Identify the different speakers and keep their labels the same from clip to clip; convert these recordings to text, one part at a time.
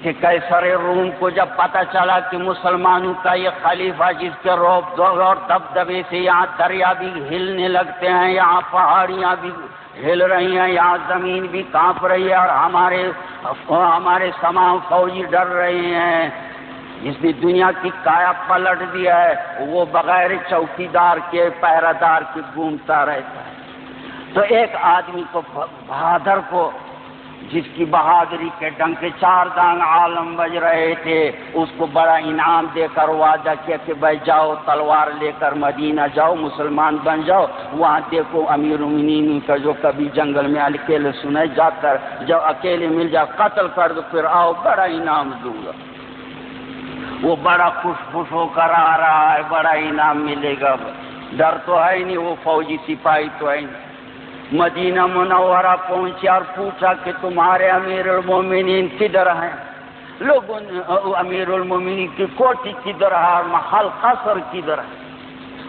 Speaker 1: کہ قیصر روم کو جب پتہ چلا کہ مسلمانوں کا یہ خلیفہ جس کے رعب اور دبدبے سے یہاں دریا بھی ہلنے لگتے ہیں، یہاں پہاڑیاں بھی ہل رہی ہیں، یہاں زمین بھی کانپ رہی ہے، اور ہمارے تمام فوجی ڈر رہے ہیں، جس نے دنیا کی کایا پلٹ دیا ہے، وہ بغیر چوکیدار کے پہرہ دار کے گھومتا رہتا ہے۔ تو ایک آدمی کو، بہادر کو، جس کی بہادری کے ڈنک چار دانگ عالم بج رہے تھے، اس کو بڑا انعام دے کر وعدہ کیا کہ بھائی جاؤ تلوار لے کر مدینہ جاؤ، مسلمان بن جاؤ، وہاں دیکھو امیر المومنین کا جو کبھی جنگل میں اکیلے سنے، جا کر جب اکیلے مل جا قتل کر دو، پھر آؤ بڑا انعام دوں گا۔ وہ بڑا خوش ہو کر آ رہا ہے، بڑا انعام ملے گا، ڈر تو ہے نہیں، وہ فوجی سپاہی تو ہے نہیں۔ مدینہ منورہ پہنچے اور پوچھا کہ تمہارے امیر المومنین کدھر ہیں؟ لوگوں نے امیر المومنین کی کوٹھی کدھر ہے اور محل قصر کدھر ہے؟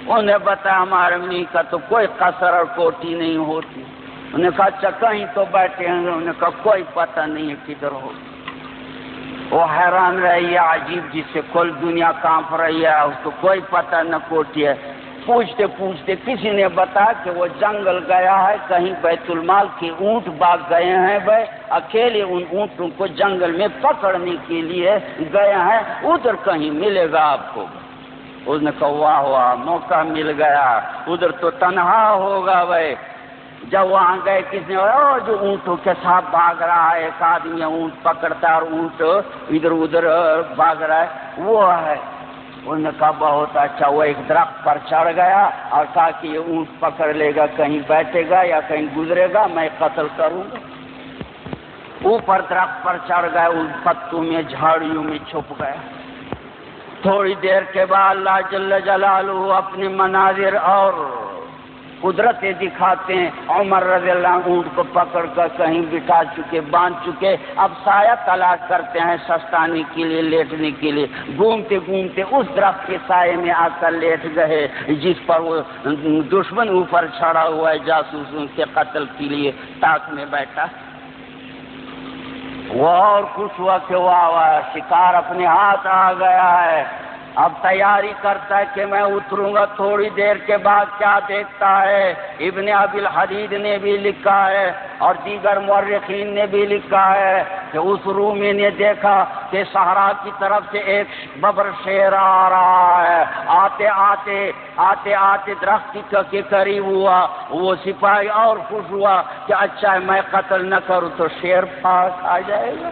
Speaker 1: انہیں بتایا ہمارے امیر کا تو کوئی قصر اور کوٹھی نہیں ہوتی۔ انہوں نے کہا اچھا کہیں تو بیٹھے ہیں؟ انہوں نے کہا کوئی پتہ نہیں ہے کدھر ہو۔ وہ حیران رہی ہے، عجیب جس سے کل دنیا کانپ رہی ہے، اس کو کوئی پتہ نہ کوٹھی ہے۔ پوچھتے پوچھتے کسی نے بتایا کہ وہ جنگل گیا ہے، کہیں بیت المال کے اونٹ باغ گئے ہیں، بھائی اکیلے ان اونٹوں کو جنگل میں پکڑنے کے لیے گئے ہیں، ادھر کہیں ملے گا آپ کو۔ اس نے کہا واہ واہ، موقع مل گیا، ادھر تو تنہا ہوگا بھائی۔ جب وہاں گئے کس نے جو اونٹوں کے ساتھ بھاگ رہا ہے، ایک آدمی اونٹ پکڑتا ہے اور اونٹ ادھر ادھر بھاگ رہا ہے، وہ ہے۔ انہوں نے کہا بہت اچھا۔ وہ ایک درخت پر چڑھ گیا اور کہا کہ یہ اونٹ پکڑ لے گا، کہیں بیٹھے گا یا کہیں گزرے گا، میں قتل کروں گا۔ اوپر درخت پر چڑھ گیا، ان پتوں میں جھاڑیوں میں چھپ گیا۔ تھوڑی دیر کے بعد اللہ جل جلالہ اپنے مناظر اور قدرتیں دکھاتے ہیں۔ عمر رضی اللہ عنہ اونٹ کو پکڑ کر کہیں بٹھا چکے، باندھ چکے، اب سایہ تلاش کرتے ہیں سستانے کے لیے، لیٹنے کے لیے۔ گھومتے گھومتے اس درخت کے سائے میں آ کر لیٹ گئے جس پر وہ دشمن اوپر چڑھا ہوا ہے، جاسوس ان کے قتل کے لیے تاک میں بیٹھا۔ وہ اور خوش ہوا کہ واہ واہ، شکار اپنے ہاتھ آ گیا ہے۔ اب تیاری کرتا ہے کہ میں اتروں گا۔ تھوڑی دیر کے بعد کیا دیکھتا ہے، ابن ابی الحدید نے بھی لکھا ہے اور دیگر مورخین نے بھی لکھا ہے کہ اس رومی نے دیکھا کہ صحرا کی طرف سے ایک ببر شیر آ رہا ہے، آتے آتے درخت کے قریب ہوا۔ وہ سپاہی اور خوش ہوا کہ اچھا ہے میں قتل نہ کروں تو شیر پاس آ جائے گا،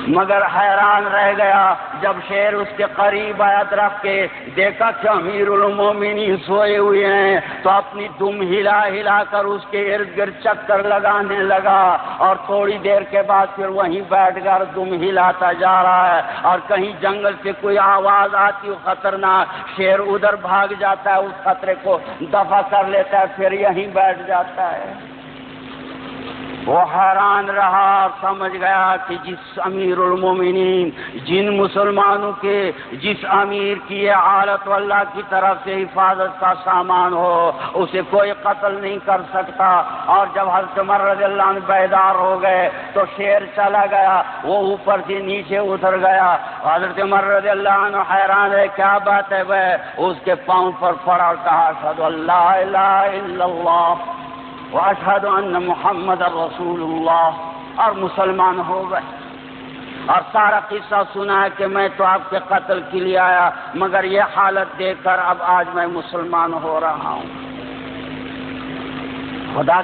Speaker 1: مگر حیران رہ گیا جب شیر اس کے قریب آیا درخت کے، دیکھا کہ امیر المومنین سوئے ہوئے ہیں، تو اپنی دم ہلا ہلا کر اس کے ارد گرد چکر لگانے لگا، اور تھوڑی دیر کے بعد پھر وہیں بیٹھ کر دم ہلاتا جا رہا ہے۔ اور کہیں جنگل سے کوئی آواز آتی ہو خطرناک، شیر ادھر بھاگ جاتا ہے، اس خطرے کو دفع کر لیتا ہے، پھر یہیں بیٹھ جاتا ہے۔ وہ حیران رہا اور سمجھ گیا کہ جس امیر المومنین، جن مسلمانوں کے جس امیر کی یہ حالت اللہ کی طرف سے حفاظت کا سامان ہو، اسے کوئی قتل نہیں کر سکتا۔ اور جب حضرت عمر رضی اللہ عنہ بیدار ہو گئے تو شیر چلا گیا، وہ اوپر سے نیچے اتر گیا۔ حضرت عمر رضی اللہ عنہ حیران ہے کیا بات ہے، وہ اس کے پاؤں پر پڑا اور کہا اشہد ان لا الہ الا اللہ واشہد ان محمد رسول اللہ، اور مسلمان ہو گئے۔ اور سارا قصہ سنا ہے کہ میں تو آپ کے قتل کے لیے آیا، مگر یہ حالت دیکھ کر اب آج میں مسلمان ہو رہا ہوں۔ خدا